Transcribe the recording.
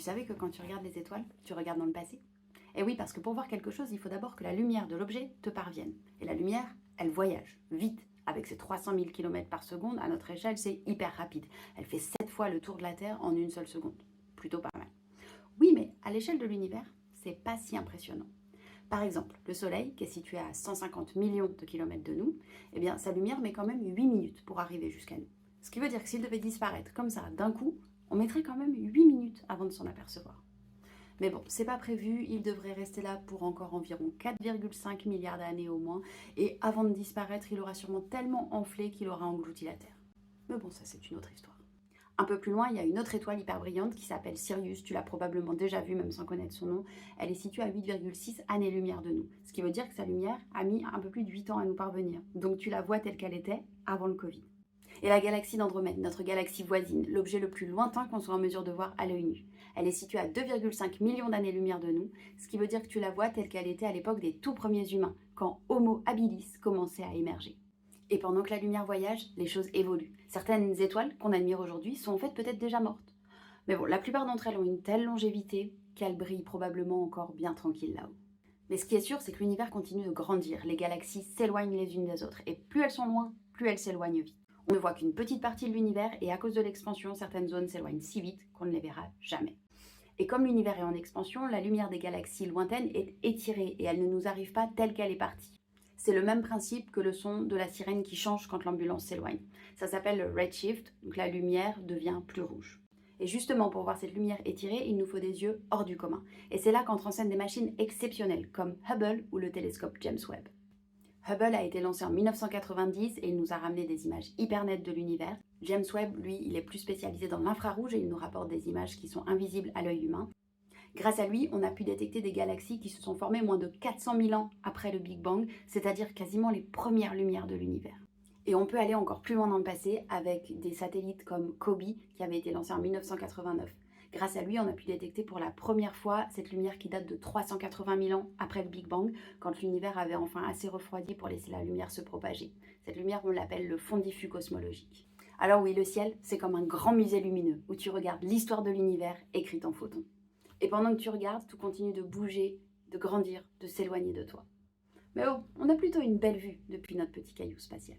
Tu savais que quand tu regardes les étoiles, tu regardes dans le passé? Eh oui, parce que pour voir quelque chose, il faut d'abord que la lumière de l'objet te parvienne. Et la lumière, elle voyage vite. Avec ses 300 000 km par seconde, à notre échelle, c'est hyper rapide. Elle fait 7 fois le tour de la Terre en une seule seconde. Plutôt pas mal. Oui, mais à l'échelle de l'univers, c'est pas si impressionnant. Par exemple, le Soleil, qui est situé à 150 millions de kilomètres de nous, eh bien, sa lumière met quand même 8 minutes pour arriver jusqu'à nous. Ce qui veut dire que s'il devait disparaître comme ça d'un coup, on mettrait quand même 8 minutes avant de s'en apercevoir. Mais bon, c'est pas prévu, il devrait rester là pour encore environ 4,5 milliards d'années au moins, et avant de disparaître, il aura sûrement tellement enflé qu'il aura englouti la Terre. Mais bon, ça c'est une autre histoire. Un peu plus loin, il y a une autre étoile hyper brillante qui s'appelle Sirius, tu l'as probablement déjà vue même sans connaître son nom. Elle est située à 8,6 années-lumière de nous, ce qui veut dire que sa lumière a mis un peu plus de 8 ans à nous parvenir. Donc tu la vois telle qu'elle était avant le Covid. Et la galaxie d'Andromède, notre galaxie voisine, l'objet le plus lointain qu'on soit en mesure de voir à l'œil nu. Elle est située à 2,5 millions d'années-lumière de nous, ce qui veut dire que tu la vois telle qu'elle était à l'époque des tout premiers humains, quand Homo habilis commençait à émerger. Et pendant que la lumière voyage, les choses évoluent. Certaines étoiles qu'on admire aujourd'hui sont en fait peut-être déjà mortes. Mais bon, la plupart d'entre elles ont une telle longévité qu'elles brillent probablement encore bien tranquilles là-haut. Mais ce qui est sûr, c'est que l'univers continue de grandir. Les galaxies s'éloignent les unes des autres. Et plus elles sont loin, plus elles s'éloignent vite. On ne voit qu'une petite partie de l'univers et à cause de l'expansion, certaines zones s'éloignent si vite qu'on ne les verra jamais. Et comme l'univers est en expansion, la lumière des galaxies lointaines est étirée et elle ne nous arrive pas telle qu'elle est partie. C'est le même principe que le son de la sirène qui change quand l'ambulance s'éloigne. Ça s'appelle le redshift, donc la lumière devient plus rouge. Et justement, pour voir cette lumière étirée, il nous faut des yeux hors du commun. Et c'est là qu'entrent en scène des machines exceptionnelles, comme Hubble ou le télescope James Webb. Hubble a été lancé en 1990 et il nous a ramené des images hyper nettes de l'univers. James Webb, lui, il est plus spécialisé dans l'infrarouge et il nous rapporte des images qui sont invisibles à l'œil humain. Grâce à lui, on a pu détecter des galaxies qui se sont formées moins de 400 000 ans après le Big Bang, c'est-à-dire quasiment les premières lumières de l'univers. Et on peut aller encore plus loin dans le passé avec des satellites comme COBE qui avait été lancé en 1989. Grâce à lui, on a pu détecter pour la première fois cette lumière qui date de 380 000 ans après le Big Bang, quand l'univers avait enfin assez refroidi pour laisser la lumière se propager. Cette lumière, on l'appelle le fond diffus cosmologique. Alors oui, le ciel, c'est comme un grand musée lumineux où tu regardes l'histoire de l'univers écrite en photon. Et pendant que tu regardes, tout continue de bouger, de grandir, de s'éloigner de toi. Mais oh, on a plutôt une belle vue depuis notre petit caillou spatial.